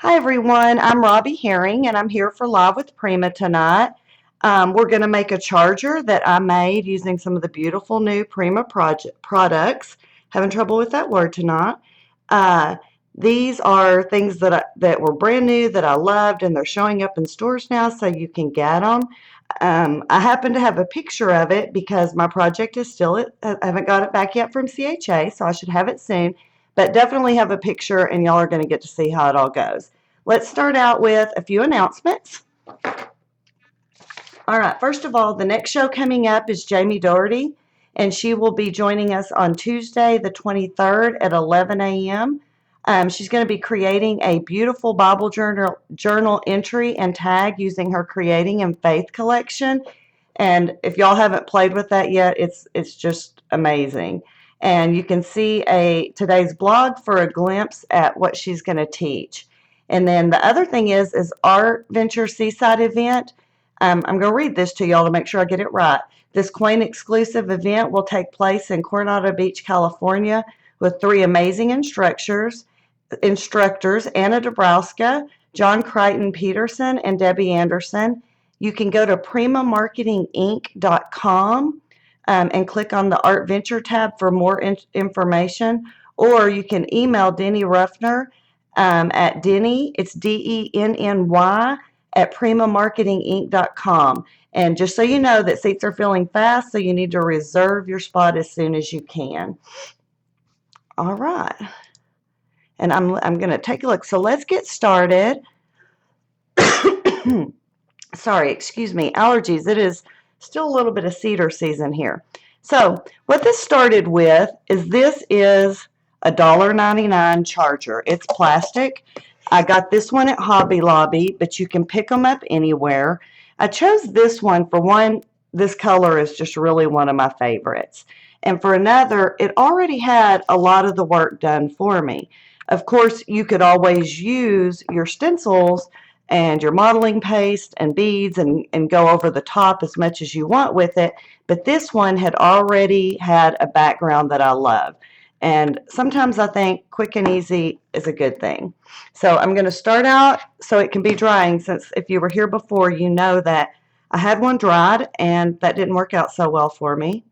Hi everyone, I'm Robbie Herring and I'm here for Live with Prima tonight. We're going to make a charger that I made using some of the beautiful new Prima products. Having trouble with that word tonight. Uh, these are things that were brand new that I loved, and they're showing up in stores now so you can get them. I happen to have a picture of it because my project is still, I haven't got it back yet from CHA, so I should have it soon. But definitely have a picture, and y'all are going to get to see how it all goes. Let's start out with a few announcements. All right, first of all, the next show coming up is Jamie Daugherty, and she will be joining us on Tuesday, the 23rd at 11 a.m. She's going to be creating a beautiful Bible journal entry and tag using her Creating in Faith collection. And if y'all haven't played with that yet, it's just amazing. And you can see today's blog for a glimpse at what she's going to teach. And then the other thing is Art Venture Seaside event. I'm going to read this to y'all to make sure I get it right. This Quaint exclusive event will take place in Coronado Beach, California, with three amazing instructors, Anna Dabrowska, John Crichton Peterson, and Debbie Anderson. You can go to primamarketinginc.com and click on the Art Venture tab for more information, or you can email Denny Ruffner at Denny, it's Denny, at primamarketinginc.com. And just so you know that seats are filling fast, so you need to reserve your spot as soon as you can. All right. And I'm going to take a look. So let's get started. Sorry, excuse me, allergies. It is still a little bit of cedar season here. So what this started with is this is a $1.99 charger. It's plastic. I got this one at Hobby Lobby, but you can pick them up anywhere. I chose this one for one, this color is just really one of my favorites. And for another, it already had a lot of the work done for me. Of course, you could always use your stencils and your modeling paste and beads and go over the top as much as you want with it. But this one had already had a background that I love. And sometimes I think quick and easy is a good thing. So I'm going to start out so it can be drying, since if you were here before, you know that I had one dried and that didn't work out so well for me.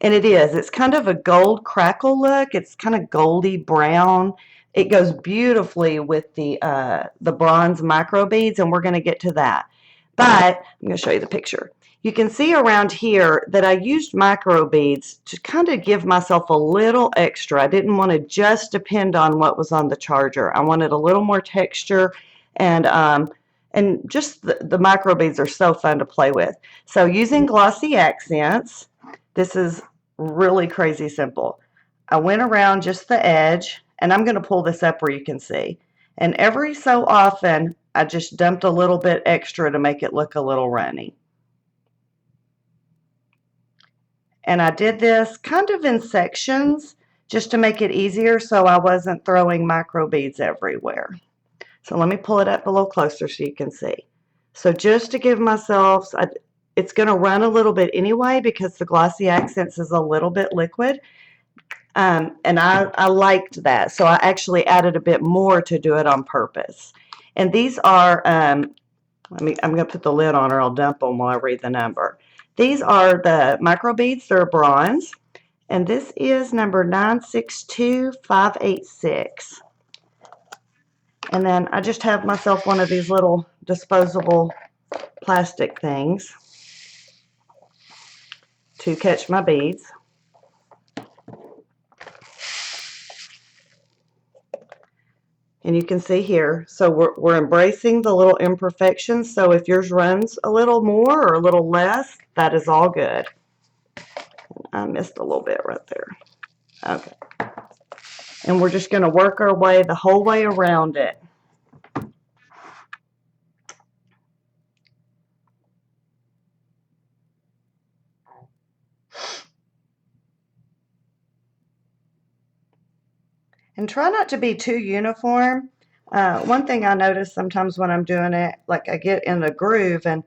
And it's kind of a gold crackle look. It's kind of goldy brown. It goes beautifully with the bronze micro beads, and we're going to get to that. But I'm going to show you the picture. You can see around here that I used micro beads to kind of give myself a little extra. I didn't want to just depend on what was on the charger. I wanted a little more texture, and just the micro beads are so fun to play with. So using Glossy Accents, this is really crazy simple. I went around just the edge, and I'm going to pull this up where you can see. And every so often, I just dumped a little bit extra to make it look a little runny. And I did this kind of in sections just to make it easier so I wasn't throwing micro beads everywhere. So let me pull it up a little closer so you can see. So just to give myself, it's going to run a little bit anyway because the Glossy Accents is a little bit liquid. And I liked that. So I actually added a bit more to do it on purpose. And these are, I'm going to put the lid on or I'll dump them while I read the number. These are the micro beads. They're bronze. And this is number 962586. And then I just have myself one of these little disposable plastic things to catch my beads. And you can see here, so we're embracing the little imperfections. So if yours runs a little more or a little less, that is all good. I missed a little bit right there. Okay. And we're just going to work our way the whole way around it. And try not to be too uniform. One thing I notice sometimes when I'm doing it, like I get in the groove and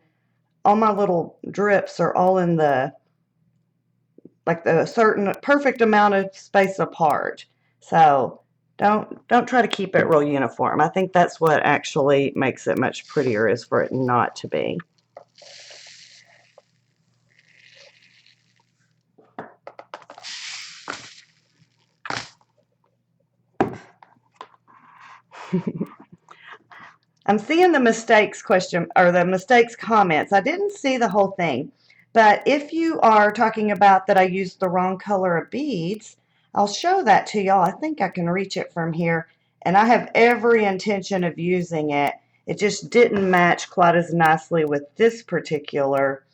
all my little drips are all in the certain perfect amount of space apart. So Don't try to keep it real uniform. I think that's what actually makes it much prettier, is for it not to be. I'm seeing the mistakes question, or the mistakes comments. I didn't see the whole thing, but if you are talking about that I used the wrong color of beads, I'll show that to y'all. I think I can reach it from here, and I have every intention of using it. It just didn't match quite as nicely with this particular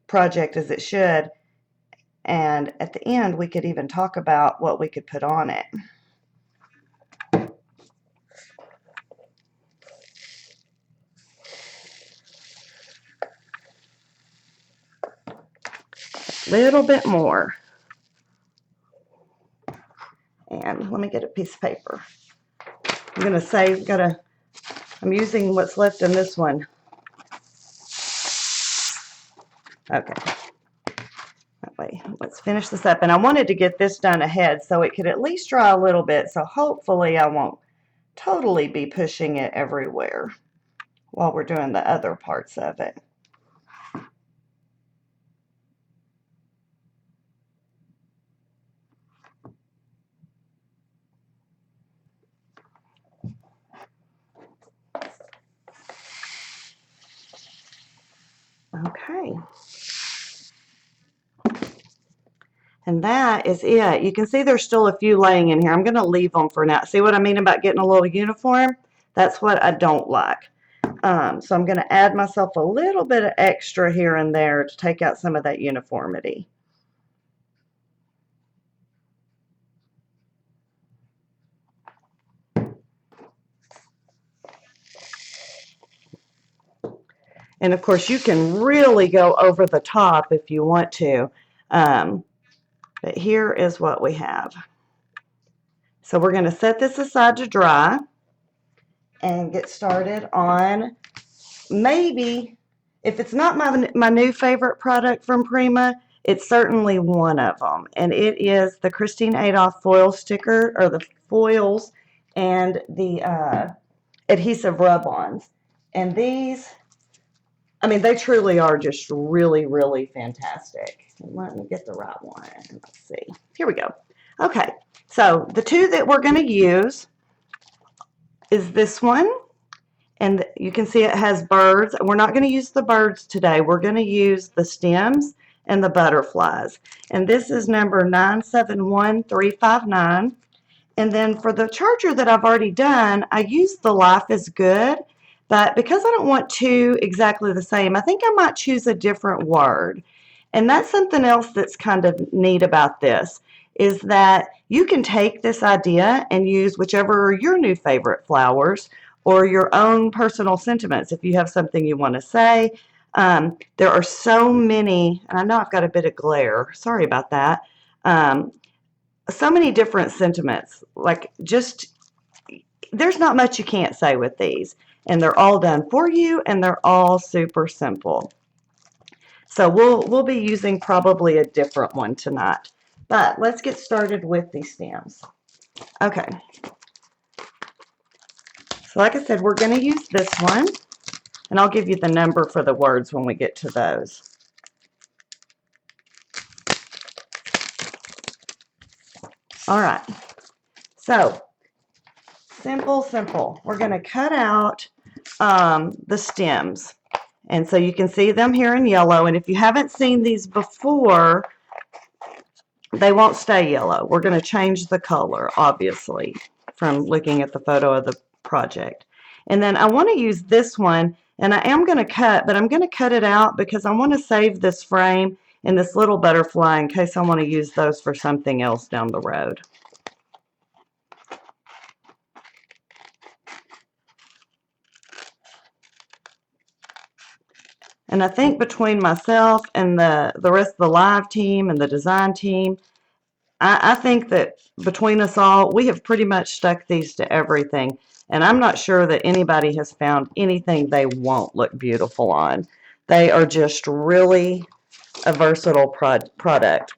project as it should. And at the end, we could even talk about what we could put on it. Little bit more. And let me get a piece of paper. I'm going to save, I'm using what's left in this one. Okay. That way, let's finish this up. And I wanted to get this done ahead so it could at least dry a little bit. So hopefully I won't totally be pushing it everywhere while we're doing the other parts of it. Okay. And that is it. You can see there's still a few laying in here. I'm going to leave them for now. See what I mean about getting a little uniform? That's what I don't like. So I'm going to add myself a little bit of extra here and there to take out some of that uniformity. And of course, you can really go over the top if you want to. But here is what we have. So we're going to set this aside to dry and get started on, maybe, if it's not my new favorite product from Prima, it's certainly one of them. And it is the Christine Adolph foil sticker, or the foils and the adhesive rub-ons. And these, I mean, they truly are just really, really fantastic. Let me get the right one. Let's see. Here we go. Okay, so the two that we're going to use is this one. And you can see it has birds. We're not going to use the birds today. We're going to use the stems and the butterflies. And this is number 971359. And then for the charger that I've already done, I used the Life is Good. But because I don't want two exactly the same, I think I might choose a different word. And that's something else that's kind of neat about this, is that you can take this idea and use whichever are your new favorite flowers or your own personal sentiments if you have something you want to say. There are so many, and I know I've got a bit of glare, sorry about that, so many different sentiments. Like, just, there's not much you can't say with these. And they're all done for you, and they're all super simple. So we'll be using probably a different one tonight. But let's get started with these stems. Okay. So like I said, we're going to use this one, and I'll give you the number for the words when we get to those. All right. So simple, simple. We're going to cut out the stems. And so you can see them here in yellow. And if you haven't seen these before, they won't stay yellow. We're going to change the color, obviously, from looking at the photo of the project. And then I want to use this one, and I am going to cut, but I'm going to cut it out because I want to save this frame and this little butterfly in case I want to use those for something else down the road. And I think between myself and the rest of the live team and the design team, I think that between us all, we have pretty much stuck these to everything. And I'm not sure that anybody has found anything they won't look beautiful on. They are just really a versatile product.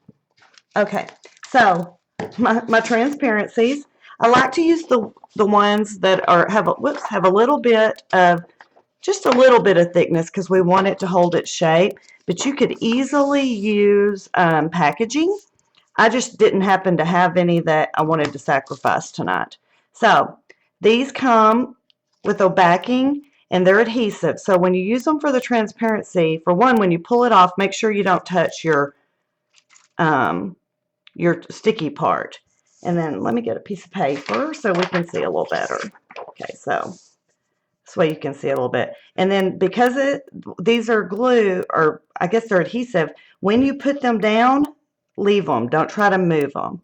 Okay, so my transparencies. I like to use the ones that are have a little bit of just a little bit of thickness because we want it to hold its shape. But you could easily use packaging. I just didn't happen to have any that I wanted to sacrifice tonight. So these come with a backing and they're adhesive. So when you use them for the transparency, for one, when you pull it off, make sure you don't touch your sticky part. And then let me get a piece of paper so we can see a little better. Okay, so this way you can see a little bit. And then because these are glue, or I guess they're adhesive, when you put them down, leave them. Don't try to move them.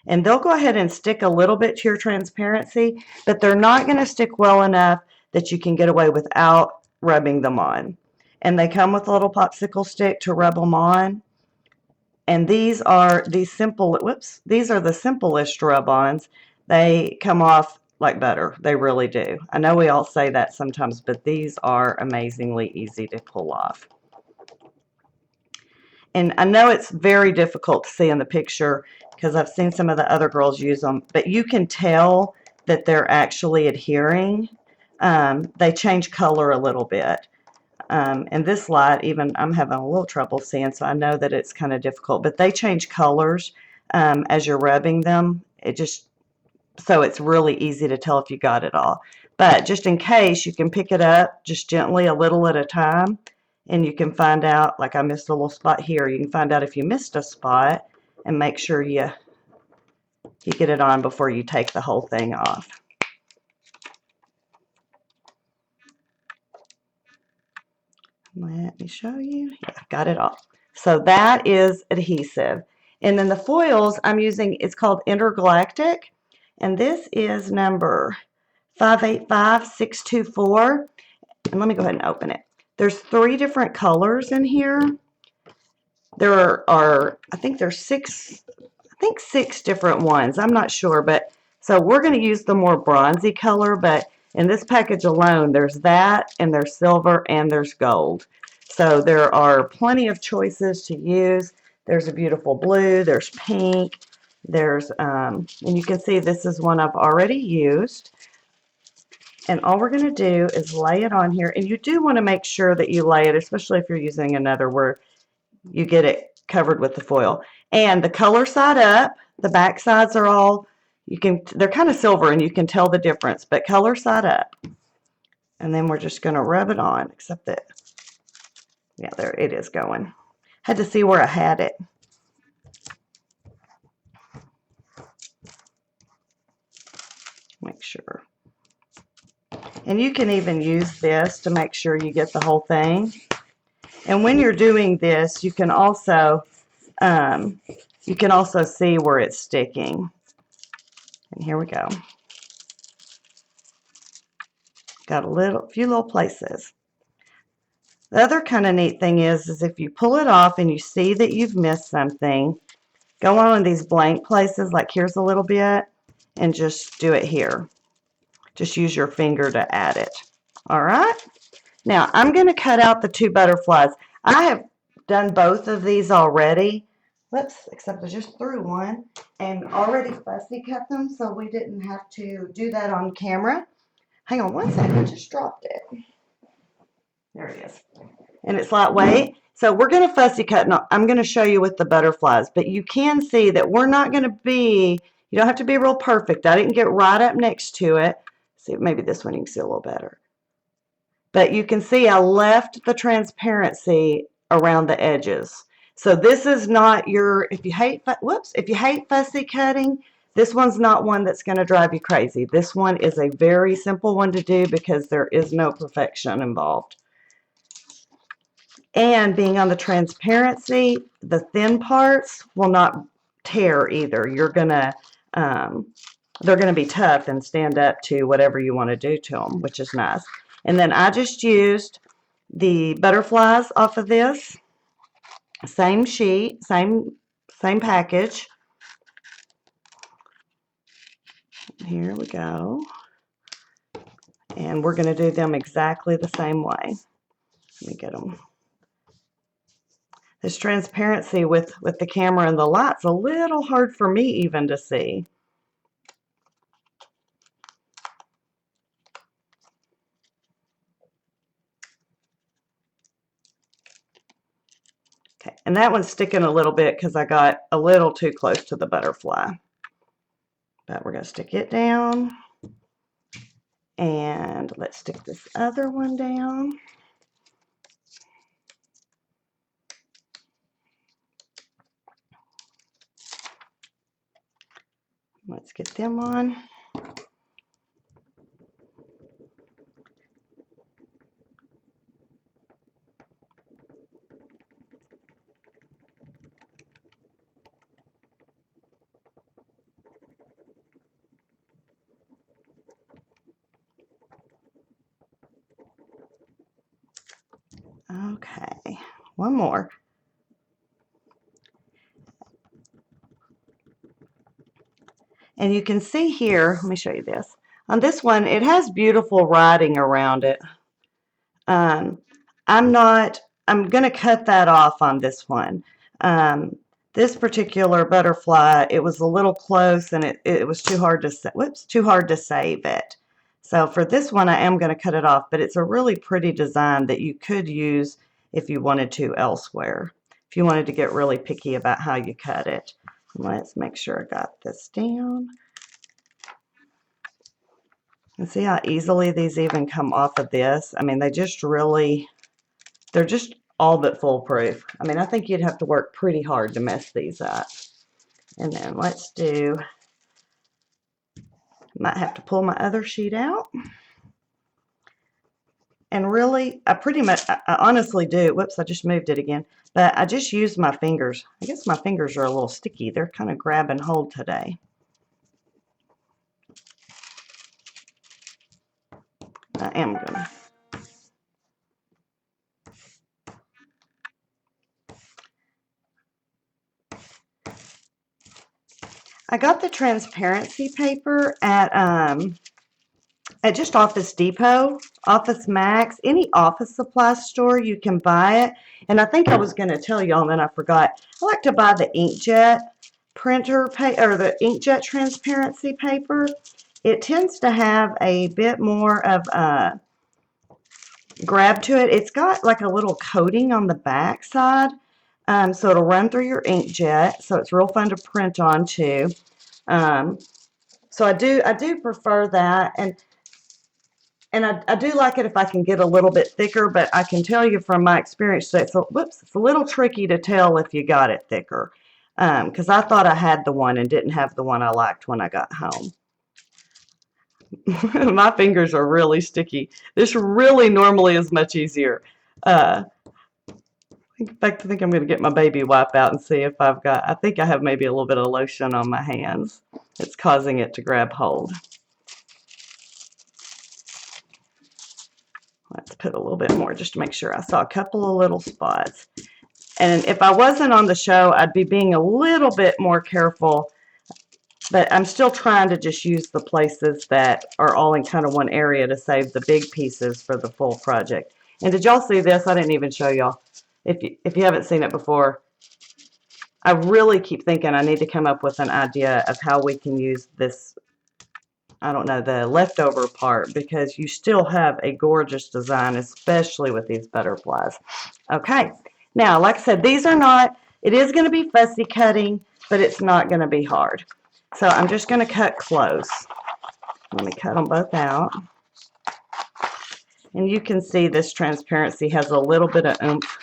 And they'll go ahead and stick a little bit to your transparency, but they're not going to stick well enough that you can get away without rubbing them on. And they come with a little popsicle stick to rub them on. And these are the simplest rub-ons. They come off like butter. They really do. I know we all say that sometimes, but these are amazingly easy to pull off. And I know it's very difficult to see in the picture because I've seen some of the other girls use them, but you can tell that they're actually adhering. They change color a little bit. And this light, even I'm having a little trouble seeing, so I know that it's kind of difficult, but they change colors as you're rubbing them. So it's really easy to tell if you got it all. But just in case, you can pick it up just gently a little at a time, and you can find out, like I missed a little spot here, you can find out if you missed a spot and make sure you get it on before you take the whole thing off. Let me show you. Yeah, got it all. So that is adhesive. And then the foils I'm using, it's called Intergalactic. And this is number 585624. And let me go ahead and open it. There's 3 different colors in here. There are I think there's 6 different ones. I'm not sure, but so we're going to use the more bronzy color, but in this package alone, there's that, and there's silver, and there's gold. So there are plenty of choices to use. There's a beautiful blue, there's pink, there's, and you can see this is one I've already used. And all we're going to do is lay it on here. And you do want to make sure that you lay it, especially if you're using another where you get it covered with the foil. And the color side up, the back sides are all, they're kind of silver and you can tell the difference, but color side up. And then we're just going to rub it on, except that, yeah, there it is going. Had to see where I had it. Make sure. And you can even use this to make sure you get the whole thing. And when you're doing this, you can also see where it's sticking. And here we go. Got a few little places. The other kind of neat thing is if you pull it off and you see that you've missed something, go on these blank places, like here's a little bit, and just do it here. Just use your finger to add it. All right. Now I'm going to cut out the 2 butterflies. I have done both of these already. Whoops, except I just threw one and already fussy cut them, so we didn't have to do that on camera. Hang on one second, I just dropped it. There it is. And it's lightweight. So we're going to fussy cut. Now, I'm going to show you with the butterflies, but you can see that we're not going to be, you don't have to be real perfect. I didn't get right up next to it. See, maybe this one you can see a little better. But you can see I left the transparency around the edges. So this is not your, if you hate fussy cutting, this one's not one that's going to drive you crazy. This one is a very simple one to do because there is no perfection involved. And being on the transparency, the thin parts will not tear either. You're gonna, they're gonna be tough and stand up to whatever you want to do to them, which is nice. And then I just used the butterflies off of this same sheet, same package. Here we go. And we're going to do them exactly the same way. Let me get them. This transparency with the camera and the light's a little hard for me even to see. Okay, and that one's sticking a little bit because I got a little too close to the butterfly. But we're going to stick it down. And let's stick this other one down. Let's get them on. Okay, one more. And you can see here, let me show you this. On this one, it has beautiful writing around it. I'm going to cut that off on this one. This particular butterfly, it was a little close and it was too hard to save it. So for this one, I am going to cut it off, but it's a really pretty design that you could use if you wanted to elsewhere, if you wanted to get really picky about how you cut it. Let's make sure I got this down. And see how easily these even come off of this? I mean, they're just all but foolproof. I mean, I think you'd have to work pretty hard to mess these up. And then might have to pull my other sheet out. And really, I honestly do. Whoops, I just moved it again. But I just use my fingers. I guess my fingers are a little sticky. They're kind of grab and hold today. I am gonna. I got the transparency paper at just Office Depot, Office Max, any office supply store, you can buy it. And I think I was going to tell y'all, and then I forgot. I like to buy the inkjet printer or the inkjet transparency paper. It tends to have a bit more of a grab to it. It's got like a little coating on the back side, so it'll run through your inkjet. So it's real fun to print on too. So I do prefer that, and I do like it if I can get a little bit thicker, but I can tell you from my experience that it's a little tricky to tell if you got it thicker, because I thought I had the one and didn't have the one I liked when I got home. My fingers are really sticky. This really normally is much easier. In fact, I think I'm going to get my baby wipe out and see if I think I have maybe a little bit of lotion on my hands. It's causing it to grab hold. Let's put a little bit more just to make sure. I saw a couple of little spots. And if I wasn't on the show, I'd be being a little bit more careful. But I'm still trying to just use the places that are all in kind of one area to save the big pieces for the full project. And did y'all see this? I didn't even show y'all. If you haven't seen it before, I really keep thinking I need to come up with an idea of how we can use this, I don't know, the leftover part, because you still have a gorgeous design, especially with these butterflies. Okay, now, like I said, these are not, it is going to be fussy cutting, but it's not going to be hard. So I'm just going to cut close. Let me cut them both out. And you can see this transparency has a little bit of oomph,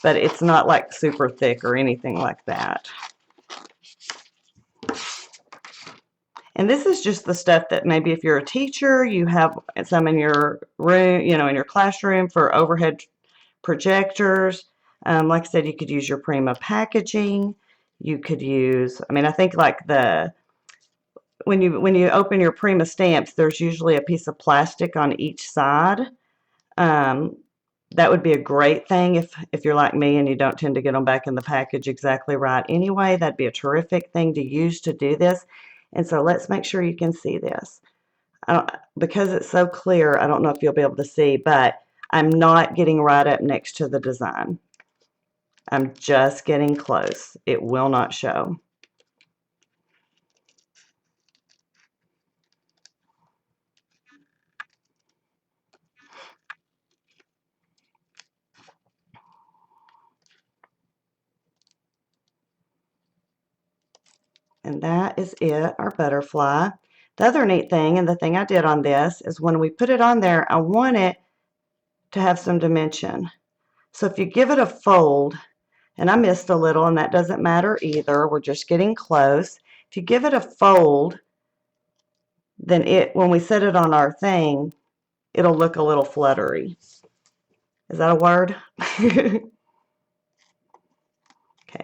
but it's not like super thick or anything like that. And this is just the stuff that maybe if you're a teacher, you have some in your room, you know, in your classroom for overhead projectors. Like I said, you could use your Prima packaging. You could use, I mean, I think like when you open your Prima stamps, there's usually a piece of plastic on each side. That would be a great thing if you're like me and you don't tend to get them back in the package exactly right anyway. That'd be a terrific thing to use to do this. And so let's make sure you can see this. Because it's so clear, I don't know if you'll be able to see, but I'm not getting right up next to the design. I'm just getting close. It will not show. And that is it, our butterfly. The other neat thing, and the thing I did on this, is when we put it on there, I want it to have some dimension. So if you give it a fold, and I missed a little, and that doesn't matter either, we're just getting close. If you give it a fold, then when we set it on our thing, it'll look a little fluttery. Is that a word? Okay,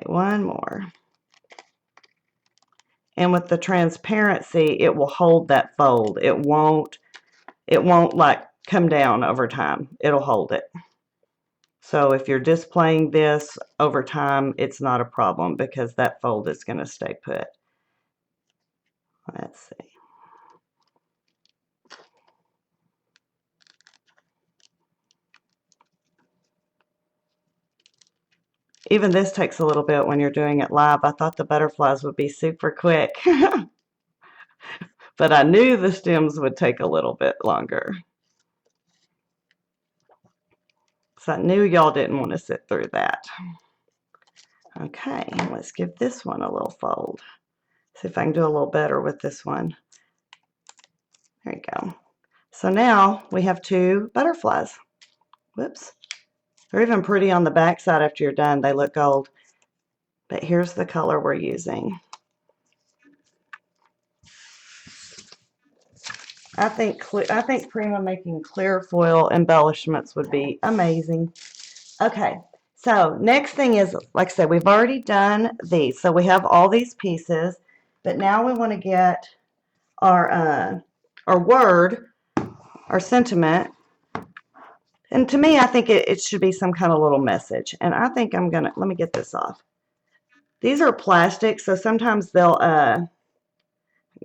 one more. And with the transparency, it will hold that fold. It won't like come down over time. It'll hold it. So if you're displaying this over time, it's not a problem because that fold is going to stay put. Let's see. Even this takes a little bit when you're doing it live. I thought the butterflies would be super quick. But I knew the stems would take a little bit longer. So I knew y'all didn't want to sit through that. Okay, let's give this one a little fold. See if I can do a little better with this one. There you go. So now we have two butterflies. Whoops. They're even pretty on the back side after you're done. They look gold. But here's the color we're using. I think Prima making clear foil embellishments would be amazing. Okay, so next thing is, like I said, we've already done these. So we have all these pieces, but now we want to get our word, our sentiment. And to me, I think it should be some kind of little message. And I think I'm going to, let me get this off. These are plastic, so sometimes they'll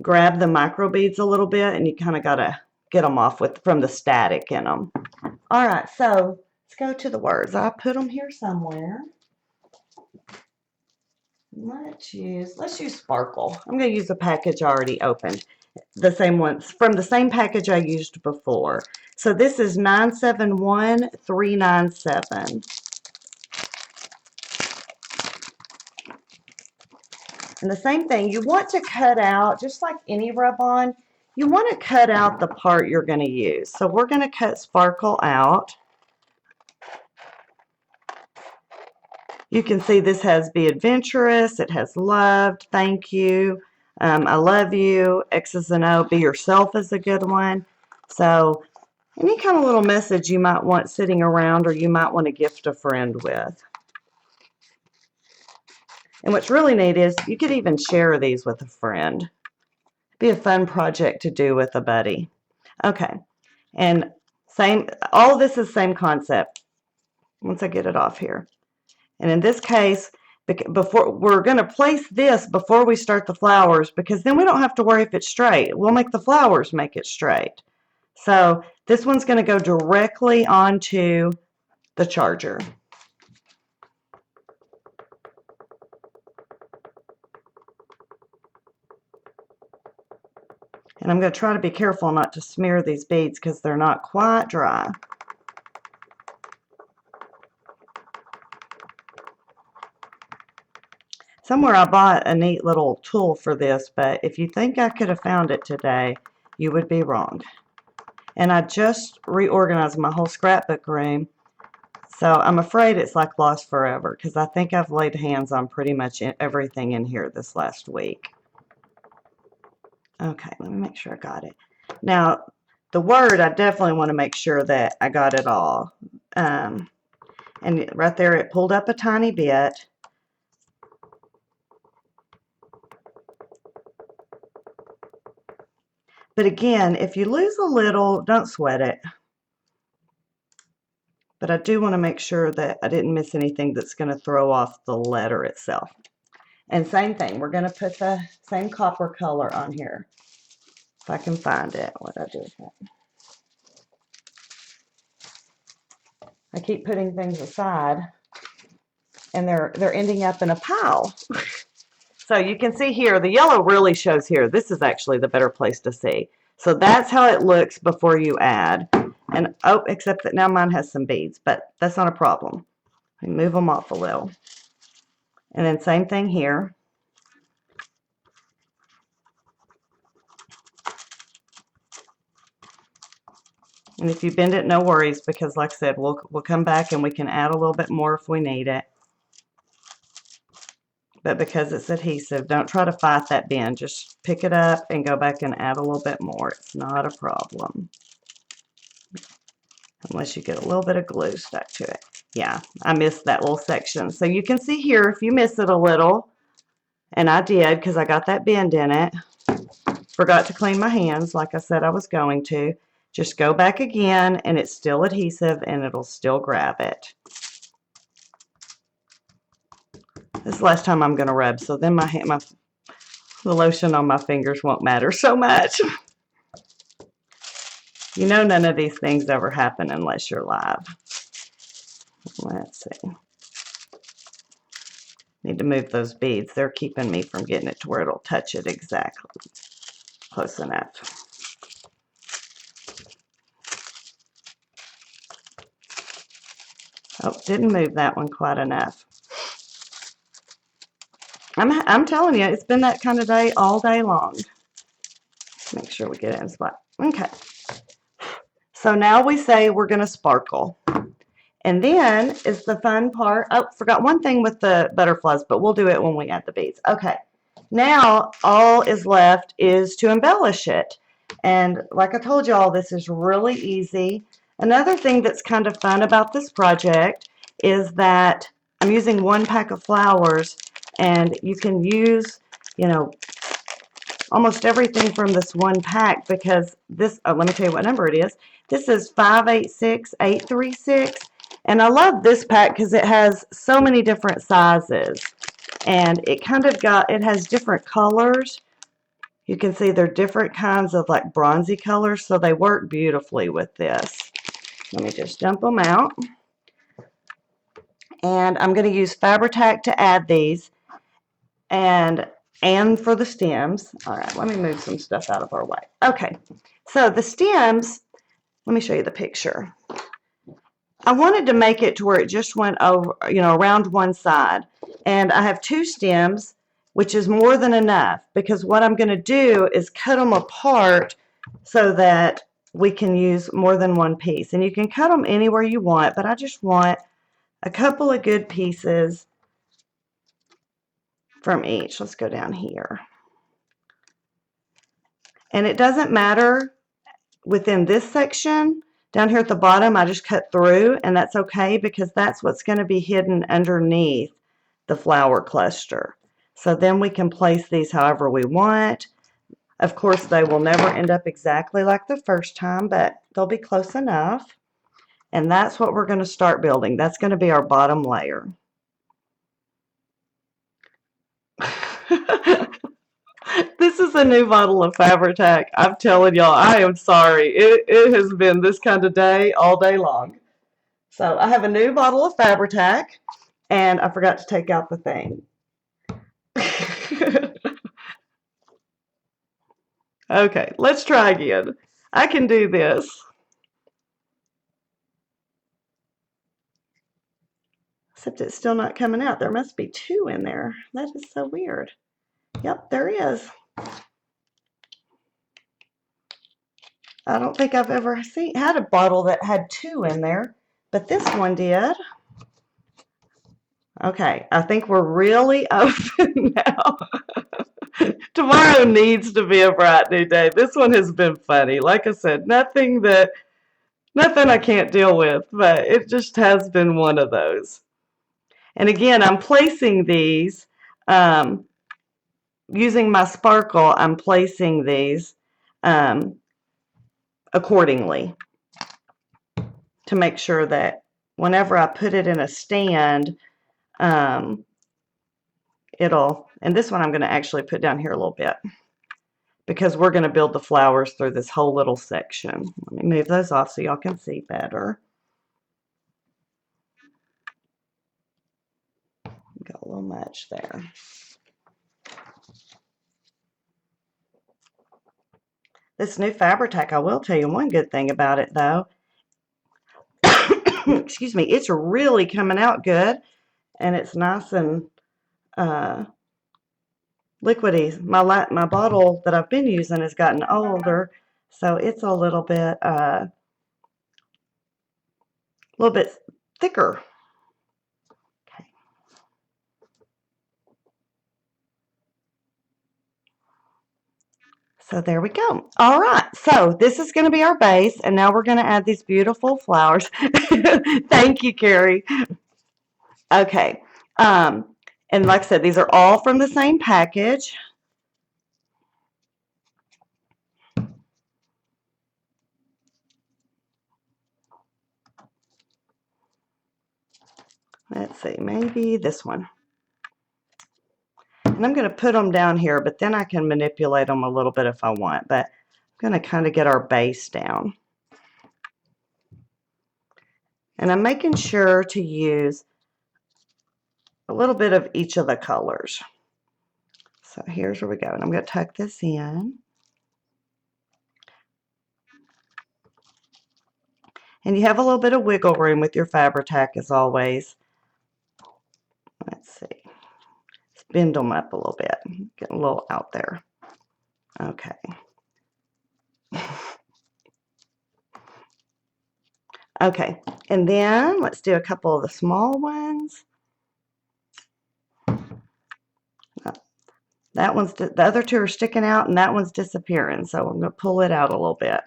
grab the micro beads a little bit, and you kind of got to get them off from the static in them. All right, so let's go to the words. I put them here somewhere. Let's use Sparkle. I'm going to use a package already opened. The same ones from the same package I used before. So this is 971397. And the same thing, you want to cut out, just like any rub-on, you want to cut out the part you're going to use. So we're going to cut Sparkle out. You can see this has Be Adventurous, it has Loved, Thank You, I Love You, X's and O, Be Yourself is a good one. So any kind of little message you might want sitting around or you might want to gift a friend with. And what's really neat is you could even share these with a friend. Be a fun project to do with a buddy. Okay, and all of this is same concept once I get it off here. And in this case, we're going to place this before we start the flowers because then we don't have to worry if it's straight. We'll make the flowers make it straight. So this one's going to go directly onto the charger. And I'm going to try to be careful not to smear these beads because they're not quite dry. Somewhere I bought a neat little tool for this, but if you think I could have found it today, you would be wrong. And I just reorganized my whole scrapbook room, so I'm afraid it's like lost forever because I think I've laid hands on pretty much everything in here this last week. Okay, let me make sure I got it. Now, the word, I definitely want to make sure that I got it all. And right there, it pulled up a tiny bit. But again, if you lose a little, don't sweat it. But I do want to make sure that I didn't miss anything that's going to throw off the letter itself. And same thing, we're going to put the same copper color on here. If I can find it, what I do with that. I keep putting things aside. and they're ending up in a pile. So you can see here, the yellow really shows here. This is actually the better place to see. So that's how it looks before you add. And oh, except that now mine has some beads, but that's not a problem. Move them off a little. And then same thing here. And if you bend it, no worries, because like I said, we'll come back and we can add a little bit more if we need it. But because it's adhesive, don't try to fight that bend. Just pick it up and go back and add a little bit more. It's not a problem. Unless you get a little bit of glue stuck to it. Yeah, I missed that little section. So you can see here, if you miss it a little, and I did because I got that bend in it, forgot to clean my hands like I said I was going to, just go back again and it's still adhesive and it'll still grab it. This is the last time I'm going to rub, so then the lotion on my fingers won't matter so much. You know, none of these things ever happen unless you're live. Let's see. Need to move those beads. They're keeping me from getting it to where it'll touch it exactly. Close enough. Oh, didn't move that one quite enough. I'm telling you, it's been that kind of day all day long. Make sure we get it in spot. Okay. So now we say we're going to sparkle. And then is the fun part. Oh, forgot one thing with the butterflies, but we'll do it when we add the beads. Okay. Now all is left is to embellish it. And like I told y'all, this is really easy. Another thing that's kind of fun about this project is that I'm using 1 pack of flowers, and you can use, you know, almost everything from this 1 pack, because this, let me tell you what number it is. This is 586836, and I love this pack because it has so many different sizes, and it kind of it has different colors. You can see they're different kinds of like bronzy colors, so they work beautifully with this. Let me just dump them out. And I'm going to use Fabri-Tac to add these, and for the stems. All right, let me move some stuff out of our way. Okay, so the stems, let me show you the picture. I wanted to make it to where it just went over, you know, around one side. And I have 2 stems, which is more than enough, because what I'm going to do is cut them apart so that we can use more than one piece. And you can cut them anywhere you want, but I just want a couple of good pieces from each. Let's go down here. And it doesn't matter within this section. Down here at the bottom, I just cut through, and that's okay because that's what's going to be hidden underneath the flower cluster. So then we can place these however we want. Of course, they will never end up exactly like the first time, but they'll be close enough. And that's what we're going to start building. That's going to be our bottom layer. This is a new bottle of Fabri-Tac. I'm telling y'all, I am sorry. It has been this kind of day all day long. So I have a new bottle of Fabri-Tac, and I forgot to take out the thing. Okay, let's try again. I can do this. Except it's still not coming out. There must be 2 in there. That is so weird. Yep, there is. I don't think I've ever had a bottle that had 2 in there, but this one did. Okay, I think we're really open now. Tomorrow needs to be a bright new day. This one has been funny. Like I said, nothing I can't deal with, but it just has been one of those. And again, I'm placing these using my sparkle. I'm placing these accordingly to make sure that whenever I put it in a stand, it'll, and this one I'm going to actually put down here a little bit because we're going to build the flowers through this whole little section. Let me move those off so y'all can see better. Got a little much there. This new Fabri-Tac, I will tell you one good thing about it though. Excuse me, it's really coming out good, and it's nice and liquidy. My bottle that I've been using has gotten older, so it's a little bit thicker. Okay. So there we go. All right, so this is going to be our base, and now we're going to add these beautiful flowers. Thank you, Carrie. Okay, and like I said, these are all from the same package. Let's see, maybe this one. And I'm going to put them down here, but then I can manipulate them a little bit if I want. But I'm going to kind of get our base down. And I'm making sure to use a little bit of each of the colors. So here's where we go. And I'm going to tuck this in. And you have a little bit of wiggle room with your Fabri-Tac as always. Let's see. Let's bend them up a little bit. Getting a little out there. Okay. Okay, and then let's do a couple of the small ones. That one's, the other two are sticking out, and that one's disappearing, so I'm going to pull it out a little bit.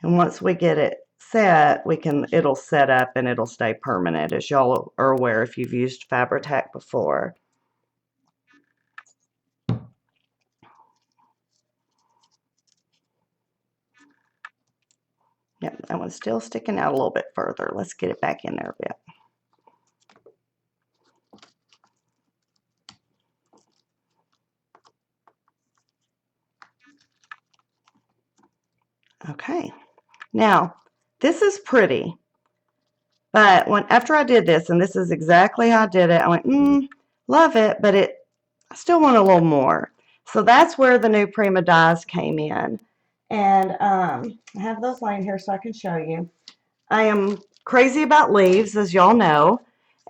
And once we get it set, it'll set up and it'll stay permanent, as y'all are aware if you've used Fabri-Tac before. Yep, that one's still sticking out a little bit further. Let's get it back in there a bit. Okay, now this is pretty, but after I did this, and this is exactly how I did it, I went, love it, but I still want a little more. So that's where the new Prima dyes came in. And I have those laying here so I can show you. I am crazy about leaves, as y'all know,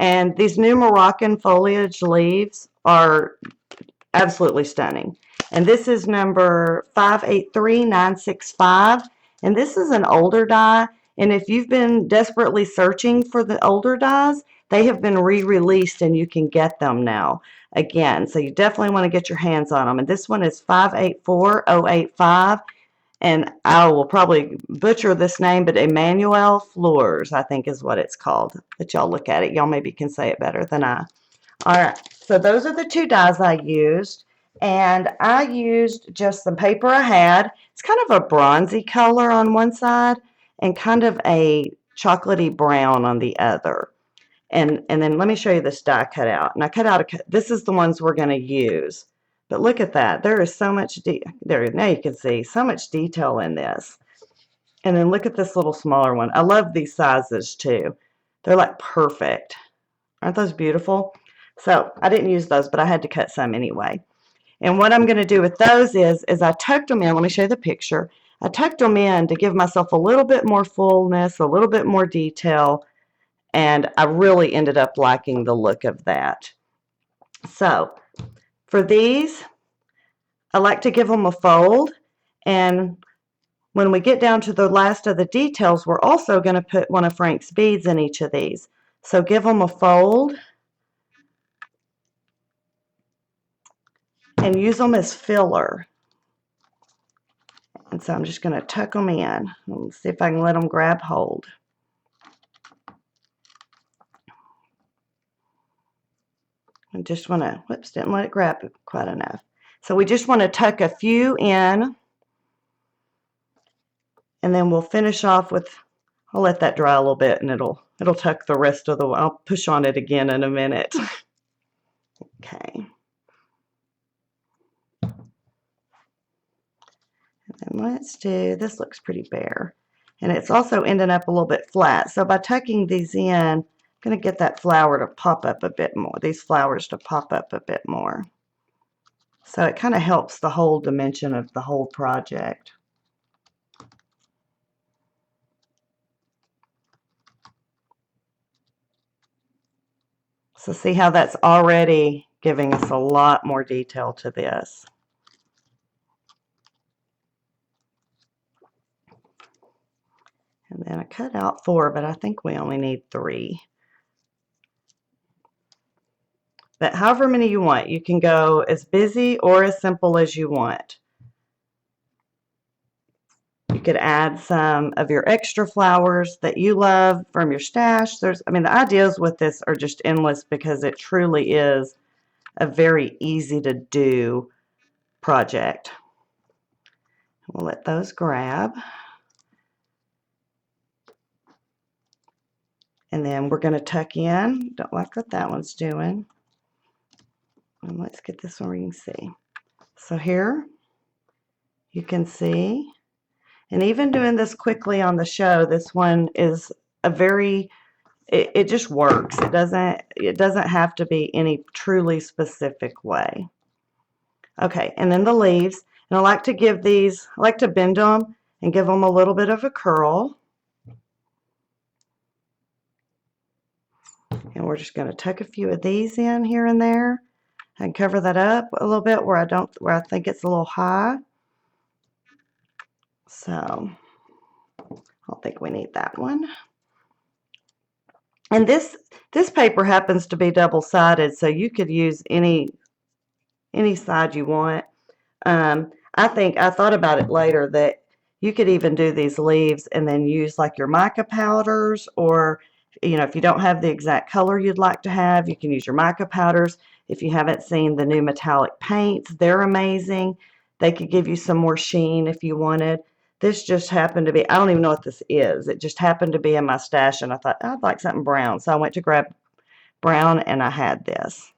and these new Moroccan foliage leaves are absolutely stunning. And this is number 583965, and this is an older dye. And if you've been desperately searching for the older dyes, they have been re-released and you can get them now again. So you definitely want to get your hands on them. And this one is 584085. And I will probably butcher this name, but Emmanuelle Fleurs, I think is what it's called. But y'all look at it. Y'all maybe can say it better than I. All right, so those are the two dyes I used. And I used just the paper I had. It's kind of a bronzy color on one side and kind of a chocolatey brown on the other. And then let me show you this die cut out. And I cut out, this is the ones we're going to use. But look at that. There is so much, there, now you can see so much detail in this. And then look at this little smaller one. I love these sizes too. They're like perfect. Aren't those beautiful? So I didn't use those, but I had to cut some anyway. And what I'm going to do with those is I tucked them in. Let me show you the picture. I tucked them in to give myself a little bit more fullness, a little bit more detail. And I really ended up liking the look of that. So for these, I like to give them a fold. And when we get down to the last of the details, we're also going to put one of Frank's beads in each of these. So give them a fold and use them as filler. And so I'm just going to tuck them in. Let's see if I can let them grab hold. I just want to, whoops, didn't let it grab quite enough. So we just want to tuck a few in. And then we'll finish off with, I'll let that dry a little bit and it'll tuck the rest of the, I'll push on it again in a minute. Okay. And then let's do, this looks pretty bare. And it's also ending up a little bit flat. So by tucking these in, going to get that flower to pop up a bit more, these flowers to pop up a bit more. So it kind of helps the whole dimension of the whole project. So see how that's already giving us a lot more detail to this. And then I cut out 4, but I think we only need 3. But however many you want, you can go as busy or as simple as you want. You could add some of your extra flowers that you love from your stash. I mean, the ideas with this are just endless because it truly is a very easy to do project. We'll let those grab. And then we're going to tuck in. Don't like what that one's doing. And let's get this one where you can see. So here you can see, and even doing this quickly on the show, this one is a very, it just works. It doesn't have to be any truly specific way. Okay, and then the leaves. And I like to give these, I like to bend them and give them a little bit of a curl. And we're just going to tuck a few of these in here and there and cover that up a little bit where I think it's a little high. So I don't think we need that one. And this paper happens to be double-sided, so you could use any side you want. I thought about it later that you could even do these leaves and then use like your mica powders, or if you don't have the exact color you'd like to have, you can use your mica powders. If you haven't seen the new metallic paints, they're amazing. They could give you some more sheen if you wanted. This just happened to be, I don't even know what this is. It just happened to be in my stash, and I thought, I'd like something brown. So I went to grab brown, and I had this.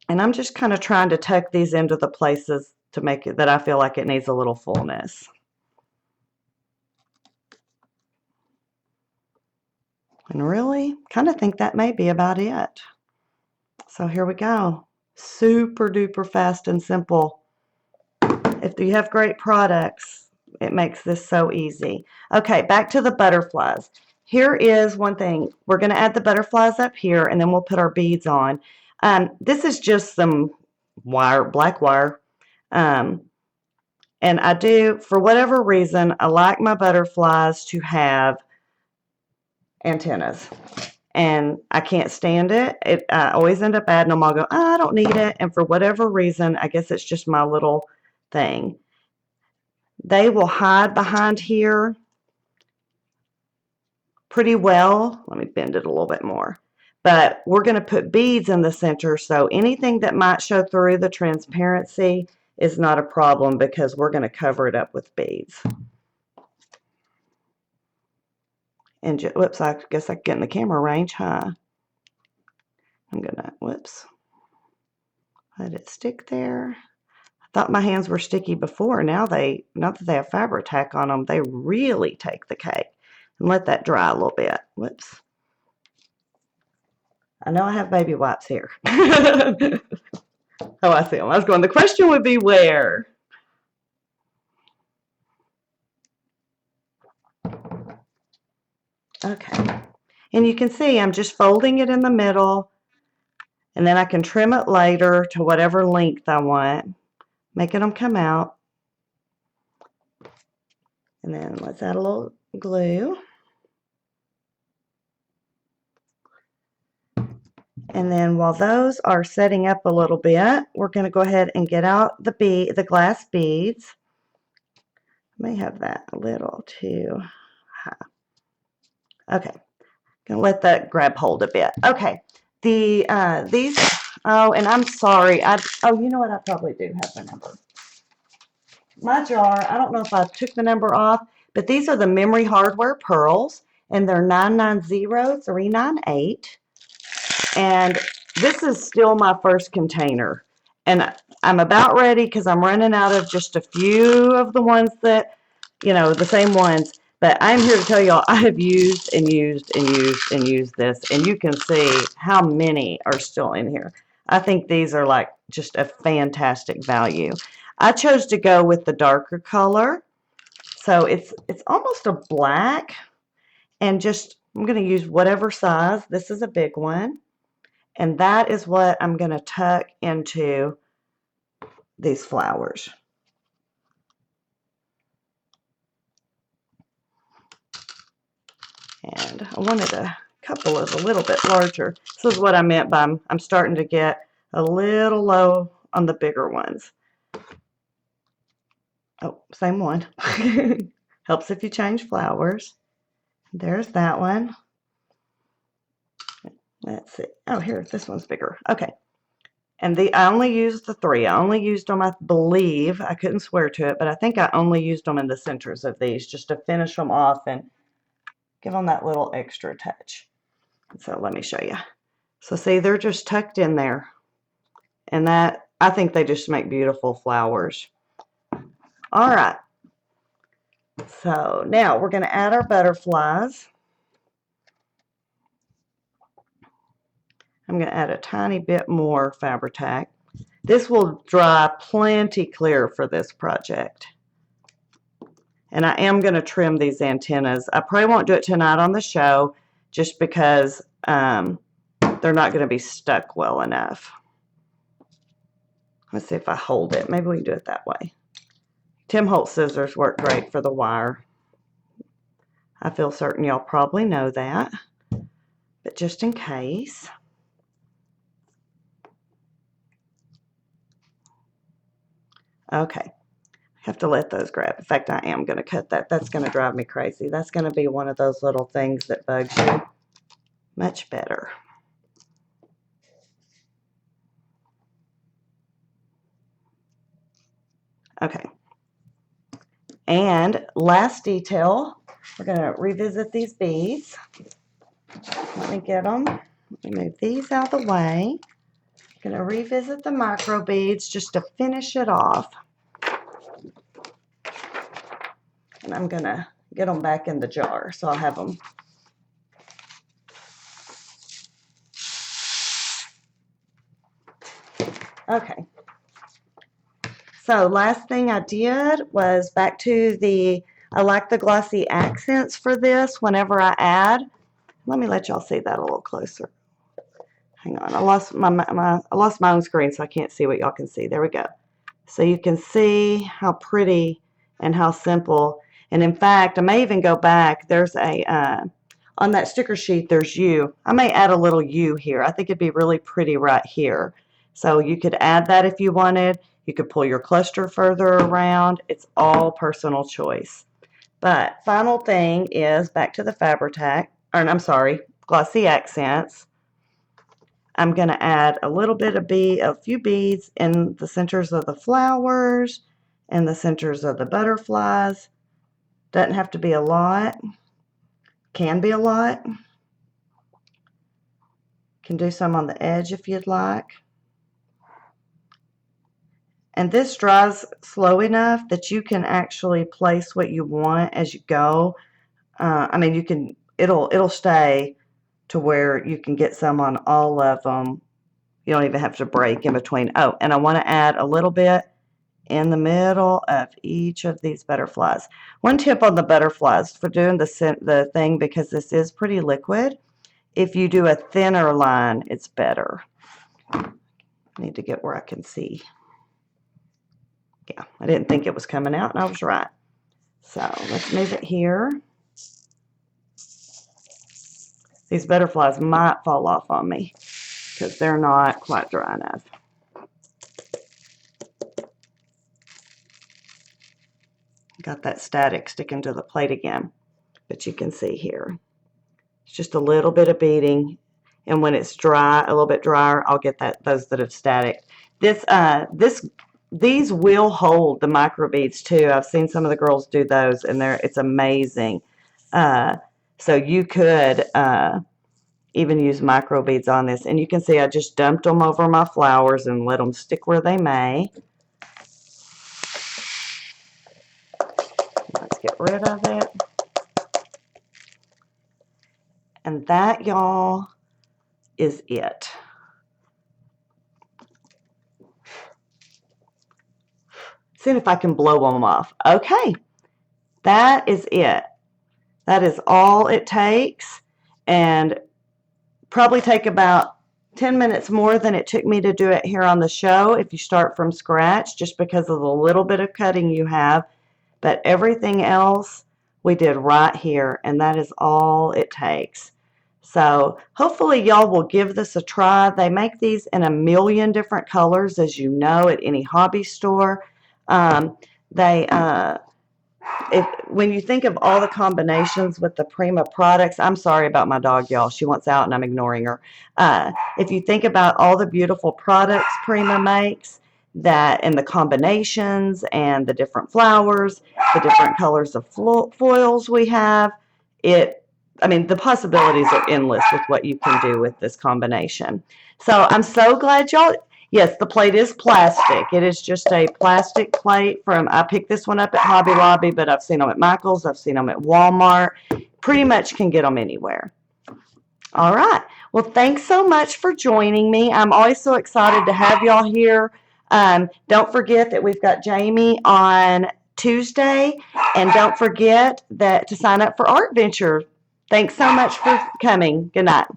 And I'm just kind of trying to tuck these into the places to make it that I feel like it needs a little fullness. And really, kind of think that may be about it. So here we go. Super duper fast and simple. If you have great products, it makes this so easy. Okay, back to the butterflies. Here is one thing. We're going to add the butterflies up here, and then we'll put our beads on. This is just some wire, black wire. And I do, for whatever reason, I like my butterflies to have antennas. And I can't stand it. I always end up adding them. I'll go, oh, I don't need it. And for whatever reason, I guess it's just my little thing. They will hide behind here pretty well. Let me bend it a little bit more. But we're going to put beads in the center, so anything that might show through the transparency is not a problem because we're going to cover it up with beads. And whoops, I guess I can get in the camera range, huh? I'm going to, whoops, let it stick there. I thought my hands were sticky before. Now that they have fabric tack on them, they really take the cake. And let that dry a little bit. Whoops. I know I have baby wipes here. Oh, I see them. I was going, the question would be where? Okay. And you can see I'm just folding it in the middle, and then I can trim it later to whatever length I want, making them come out. And then let's add a little glue. And then while those are setting up a little bit, we're going to go ahead and get out the glass beads. I may have that a little too high. Okay, gonna let that grab hold a bit. Okay, these. Oh, and I'm sorry. Oh, you know what? I probably do have the number. My jar. I don't know if I took the number off, but these are the Memory Hardware pearls, and they're 990398. And this is still my first container, and I'm about ready because I'm running out of just a few of the ones that, the same ones. But I'm here to tell y'all I have used and used and used and used this, and you can see how many are still in here. I think these are like just a fantastic value. I chose to go with the darker color, so it's almost a black, and just I'm going to use whatever size. This is a big one, and that is what I'm going to tuck into these flowers. And I wanted a couple of a little bit larger. This is what I meant by I'm starting to get a little low on the bigger ones. Oh, same one. Helps if you change flowers. There's that one. Let's see. Oh, here, this one's bigger. Okay. And I only used the 3. I only used them, I believe. I couldn't swear to it, but I think I only used them in the centers of these just to finish them off and give them that little extra touch. So let me show you. So see, they're just tucked in there. And that, I think they just make beautiful flowers. All right. So now we're going to add our butterflies. I'm going to add a tiny bit more Fabri-Tac. This will dry plenty clear for this project. And I am going to trim these antennas. I probably won't do it tonight on the show just because they're not going to be stuck well enough. Let's see if I hold it. Maybe we can do it that way. Tim Holtz scissors work great for the wire. I feel certain y'all probably know that, but just in case. Okay, I have to let those grab. In fact, I am going to cut that. That's going to drive me crazy. That's going to be one of those little things that bugs you. Much better. Okay. And last detail, we're going to revisit these beads. Let me get them. Let me move these out of the way. I'm going to revisit the micro beads just to finish it off. And I'm going to get them back in the jar, so I'll have them. Okay. So last thing I did was back to I like the glossy accents for this whenever I add. Let me let y'all see that a little closer. Hang on, I lost my own screen, so I can't see what y'all can see. There we go. So you can see how pretty and how simple. And in fact, I may even go back. There's on that sticker sheet, there's U. I may add a little U here. I think it'd be really pretty right here. So you could add that if you wanted. You could pull your cluster further around. It's all personal choice. But final thing is back to the Fabri-Tac, or I'm sorry, Glossy Accents. I'm going to add a little bit of a few beads in the centers of the flowers and the centers of the butterflies. Doesn't have to be a lot. Can be a lot. Can do some on the edge if you'd like. And this dries slow enough that you can actually place what you want as you go. I mean, you can. It'll stay to where you can get some on all of them. You don't even have to break in between. Oh, and I want to add a little bit in the middle of each of these butterflies. One tip on the butterflies for doing the thing, because this is pretty liquid, if you do a thinner line, it's better. I need to get where I can see. Yeah, I didn't think it was coming out, and I was right. So let's move it here. These butterflies might fall off on me because they're not quite dry enough. Got that static sticking to the plate again, but you can see here. It's just a little bit of beading, and when it's dry, a little bit drier, I'll get those that have static. These will hold the micro beads too. I've seen some of the girls do those, and it's amazing. So you could even use micro beads on this, and you can see I just dumped them over my flowers and let them stick where they may. Let's get rid of it. And that, y'all, is it. Seeing if I can blow them off. Okay, that is it. That is all it takes, and probably take about 10 minutes more than it took me to do it here on the show if you start from scratch, just because of the little bit of cutting you have. But everything else we did right here, and that is all it takes. So hopefully y'all will give this a try. They make these in a million different colors, as you know, at any hobby store. When you think of all the combinations with the Prima products, I'm sorry about my dog, y'all. She wants out and I'm ignoring her. If you think about all the beautiful products Prima makes, and the combinations and the different flowers, the different colors of foils we have, the possibilities are endless with what you can do with this combination. So I'm so glad y'all. Yes, the plate is plastic. It is just a plastic plate I picked this one up at Hobby Lobby, but I've seen them at Michael's. I've seen them at Walmart. Pretty much can get them anywhere. All right. Well, thanks so much for joining me. I'm always so excited to have y'all here. Don't forget that we've got Jamie on Tuesday, and don't forget to sign up for Art Venture. Thanks so much for coming. Good night.